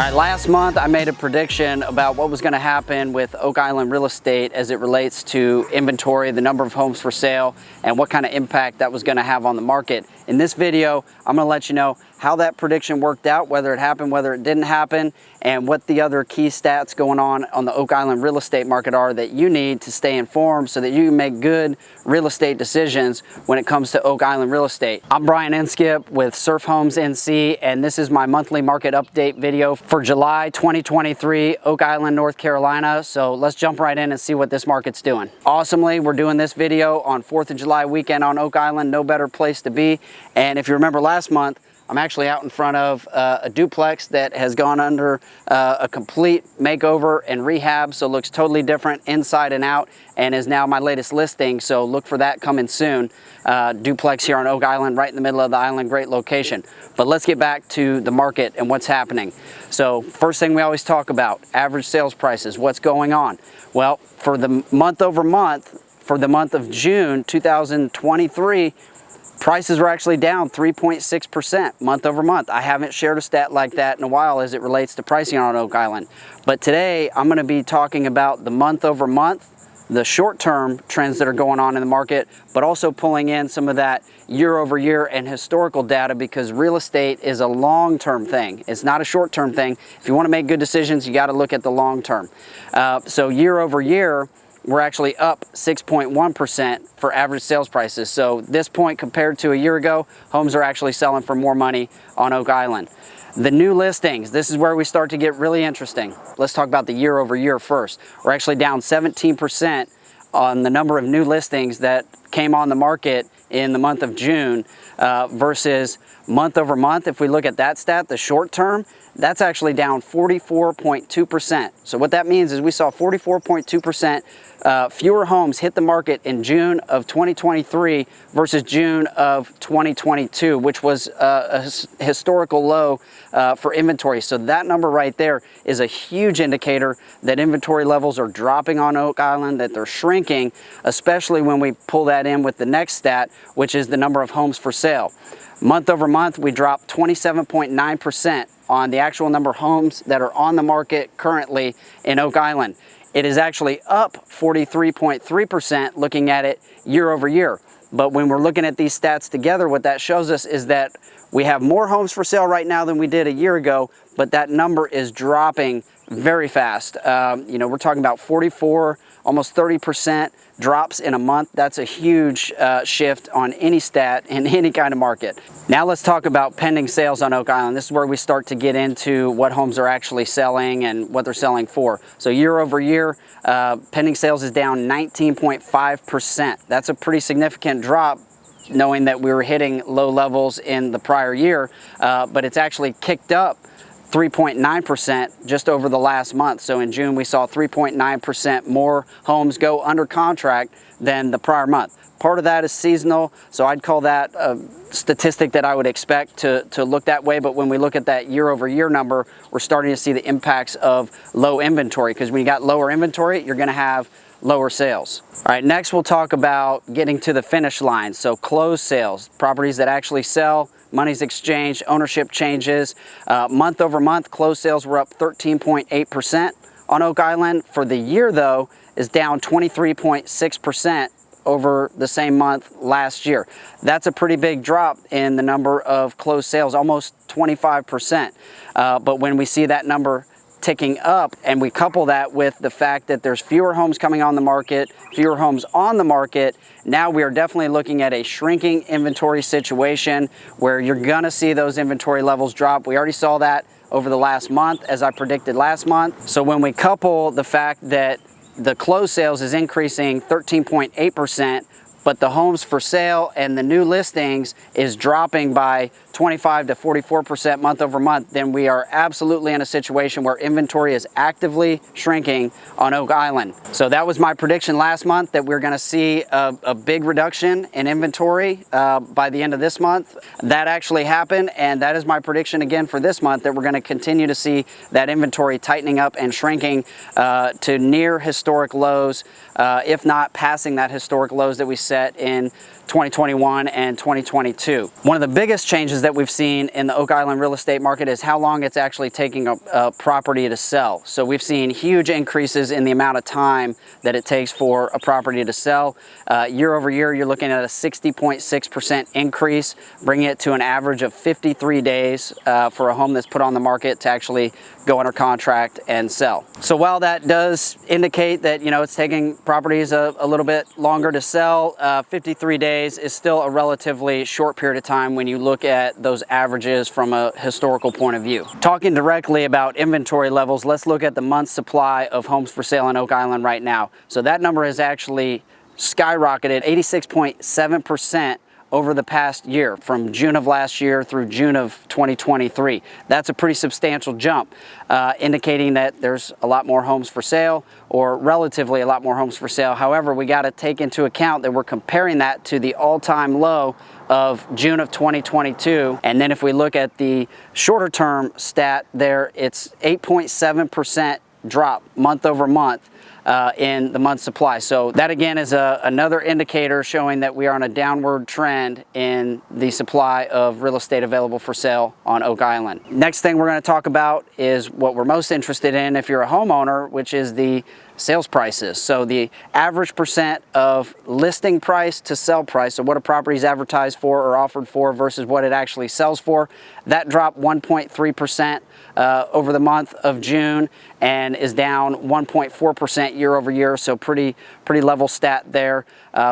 right, last month I made a prediction about what was going to happen with Oak Island real estate as it relates to inventory, the number of homes for sale, and what kind of impact that was going to have on the market. In this video, I'm going to let you know how that prediction worked out, whether it happened, whether it didn't happen, and what the other key stats going on the Oak Island real estate market are that you need to stay informed so that you can make good real estate decisions when it comes to Oak Island real estate. I'm Brian Inskip with Surf Homes NC, and this is my monthly market update video for July 2023, Oak Island, North Carolina. So let's jump right in and see what this market's doing. Awesomely, we're doing this video on 4th of July weekend on Oak Island. No better place to be. And if you remember last month, I'm actually out in front of a duplex that has gone under a complete makeover and rehab, so it looks totally different inside and out, and is now my latest listing, so look for that coming soon. Duplex here on Oak Island, right in the middle of the island, great location. But let's get back to the market and what's happening. So first thing we always talk about, average sales prices, what's going on? Well, for the month over month, for the month of June 2023, prices were actually down 3.6% month over month. I haven't shared a stat like that in a while as it relates to pricing on Oak Island. But today I'm going to be talking about the month over month, the short-term trends that are going on in the market, but also pulling in some of that year over year and historical data, because real estate is a long-term thing. It's not a short-term thing. If you want to make good decisions, you got to look at the long term. So year over year, we're actually up 6.1% for average sales prices. So this point compared to a year ago, homes are actually selling for more money on Oak Island. The new listings, this is where we start to get really interesting. Let's talk about the year over year first. We're actually down 17% on the number of new listings that came on the market in the month of June versus month over month. If we look at that stat, the short term, that's actually down 44.2%. So what that means is we saw 44.2% fewer homes hit the market in June of 2023 versus June of 2022, which was a historical low for inventory. So that number right there is a huge indicator that inventory levels are dropping on Oak Island, that they're shrinking, especially when we pull that in with the next stat, which is the number of homes for sale. Month over month, we dropped 27.9% on the actual number of homes that are on the market currently in Oak Island. It is actually up 43.3% looking at it year over year. But when we're looking at these stats together, what that shows us is that we have more homes for sale right now than we did a year ago, but that number is dropping very fast. We're talking about 44, almost 30% drops in a month. That's a huge shift on any stat in any kind of market. Now let's talk about pending sales on Oak Island. This is where we start to get into what homes are actually selling and what they're selling for. So year over year, pending sales is down 19.5%. That's a pretty significant drop, knowing that we were hitting low levels in the prior year, but it's actually kicked up 3.9% just over the last month. So in June, we saw 3.9% more homes go under contract than the prior month. Part of that is seasonal, so I'd call that a statistic that I would expect to look that way. But when we look at that year over year number, we're starting to see the impacts of low inventory, because when you got lower inventory, you're going to have lower sales. All right, next we'll talk about getting to the finish line. So closed sales, properties that actually sell, money's exchanged, ownership changes. Month over month, closed sales were up 13.8% on Oak Island. For the year though, is down 23.6% over the same month last year. That's a pretty big drop in the number of closed sales, almost 25%. But when we see that number ticking up and we couple that with the fact that there's fewer homes coming on the market, fewer homes on the market, now we are definitely looking at a shrinking inventory situation where you're gonna see those inventory levels drop. We already saw that over the last month, as I predicted last month. So when we couple the fact that the closed sales is increasing 13.8%, but the homes for sale and the new listings is dropping by 25 to 44% month over month, then we are absolutely in a situation where inventory is actively shrinking on Oak Island. So that was my prediction last month, that we're going to see a big reduction in inventory by the end of this month. That actually happened, and that is my prediction again for this month, that we're going to continue to see that inventory tightening up and shrinking to near historic lows, if not passing that historic lows that we set in 2021 and 2022. One of the biggest changes that that we've seen in the Oak Island real estate market is how long it's actually taking a property to sell. So we've seen huge increases in the amount of time that it takes for a property to sell. Year over year, you're looking at a 60.6% increase, bringing it to an average of 53 days for a home that's put on the market to actually go under contract and sell. So while that does indicate that, you know, it's taking properties a little bit longer to sell, 53 days is still a relatively short period of time when you look at those averages from a historical point of view. Talking directly about inventory levels, let's look at the month's supply of homes for sale in Oak Island right now. So that number has actually skyrocketed 86.7% over the past year, from June of last year through June of 2023. That's a pretty substantial jump, indicating that there's a lot more homes for sale, or relatively a lot more homes for sale. However, we got to take into account that we're comparing that to the all-time low of June of 2022. And then if we look at the shorter term stat there, it's 8.7% drop month over month in the month supply. So that again is another indicator showing that we are on a downward trend in the supply of real estate available for sale on Oak Island. Next thing we're going to talk about is what we're most interested in if you're a homeowner, which is the sales prices. So the average percent of listing price to sell price, so what a property is advertised for or offered for versus what it actually sells for, that dropped 1.3% over the month of June and is down 1.4% year over year. So pretty level stat there,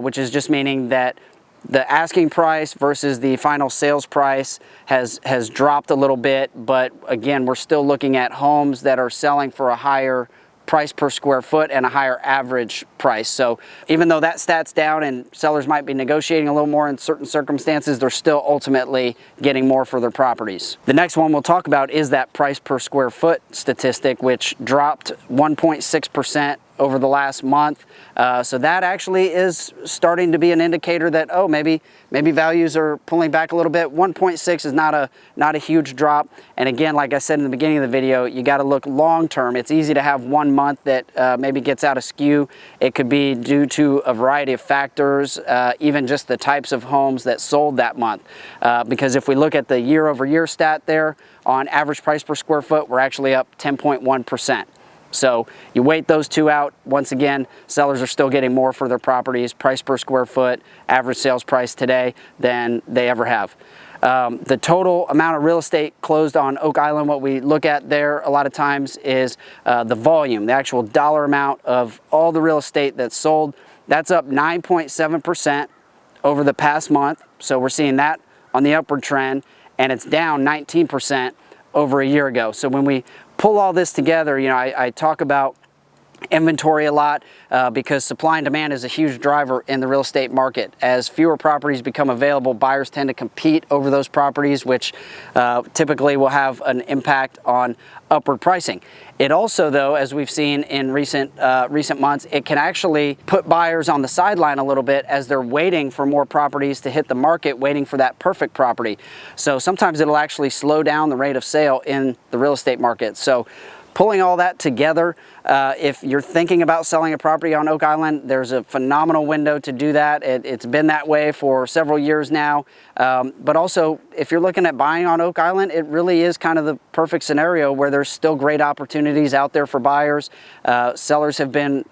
which is just meaning that the asking price versus the final sales price has dropped a little bit, but again, we're still looking at homes that are selling for a higher price per square foot and a higher average price. So even though that stat's down and sellers might be negotiating a little more in certain circumstances, they're still ultimately getting more for their properties. The next one we'll talk about is that price per square foot statistic, which dropped 1.6% over the last month. So that actually is starting to be an indicator that, oh, maybe values are pulling back a little bit. 1.6 is not a huge drop. And again, like I said in the beginning of the video, you got to look long term. It's easy to have 1 month that maybe gets out of skew. It could be due to a variety of factors, even just the types of homes that sold that month. Because if we look at the year over year stat there, on average price per square foot, we're actually up 10.1%. So you weight those two out, once again, sellers are still getting more for their properties, price per square foot, average sales price today, than they ever have. The total amount of real estate closed on Oak Island, what we look at there a lot of times is the volume, the actual dollar amount of all the real estate that's sold. That's up 9.7% over the past month. So we're seeing that on the upward trend, and it's down 19% over a year ago. So when we pull all this together, you know, I talk about inventory a lot because supply and demand is a huge driver in the real estate market. As fewer properties become available, buyers tend to compete over those properties, which typically will have an impact on upward pricing. It also, though, as we've seen in recent months, it can actually put buyers on the sideline a little bit as they're waiting for more properties to hit the market, waiting for that perfect property. So sometimes it'll actually slow down the rate of sale in the real estate market. So pulling all that together, if you're thinking about selling a property on Oak Island, there's a phenomenal window to do that. It's been that way for several years now. But also, if you're looking at buying on Oak Island, it really is kind of the perfect scenario where there's still great opportunities out there for buyers. Sellers have been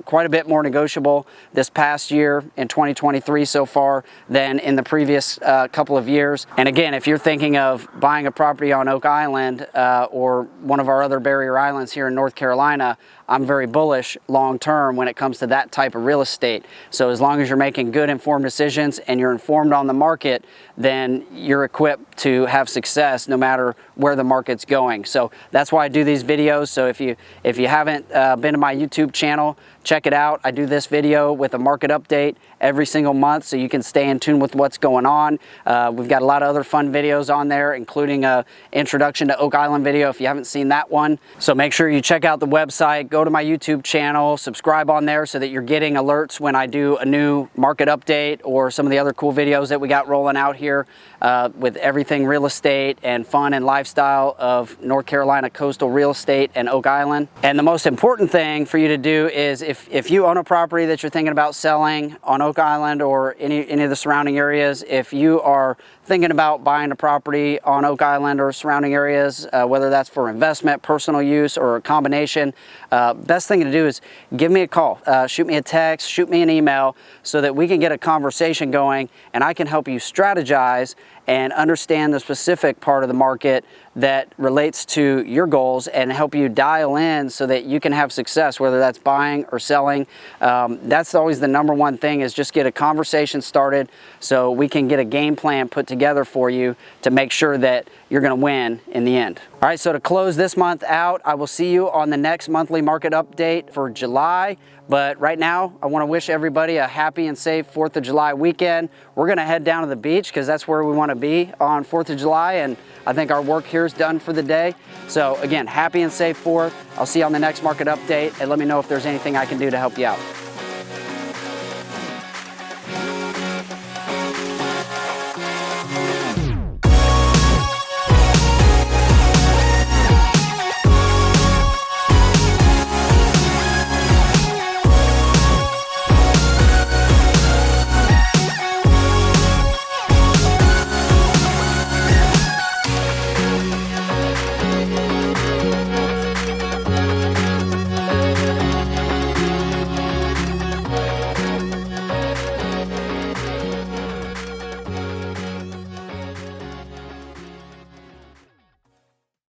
quite a bit more negotiable this past year in 2023 so far than in the previous couple of years. And again, if you're thinking of buying a property on Oak Island or one of our other barrier islands here in North Carolina, I'm very bullish long term when it comes to that type of real estate. So as long as you're making good informed decisions and you're informed on the market, then you're equipped to have success no matter where the market's going. So that's why I do these videos. So if you haven't been to my YouTube channel, check it out. I do this video with a market update every single month so you can stay in tune with what's going on. We've got a lot of other fun videos on there, including an introduction to Oak Island video if you haven't seen that one. So make sure you check out the website, go to my YouTube channel, subscribe on there so that you're getting alerts when I do a new market update or some of the other cool videos that we got rolling out here with everything real estate and fun and lifestyle of North Carolina coastal real estate and Oak Island. And the most important thing for you to do is if you own a property that you're thinking about selling on Oak Island or any of the surrounding areas, if you are thinking about buying a property on Oak Island or surrounding areas, whether that's for investment, personal use, or a combination, best thing to do is give me a call, shoot me a text, shoot me an email so that we can get a conversation going and I can help you strategize and understand the specific part of the market that relates to your goals and help you dial in so that you can have success, whether that's buying or selling. That's always the number one thing, is just get a conversation started so we can get a game plan put together for you to make sure that you're going to win in the end. All right, so to close this month out, I will see you on the next monthly market update for July. But right now, I want to wish everybody a happy and safe 4th of July weekend. We're going to head down to the beach because that's where we want to be on 4th of July, and I think our work here is done for the day. So again, happy and safe 4th. I'll see you on the next market update, and let me know if there's anything I can do to help you out.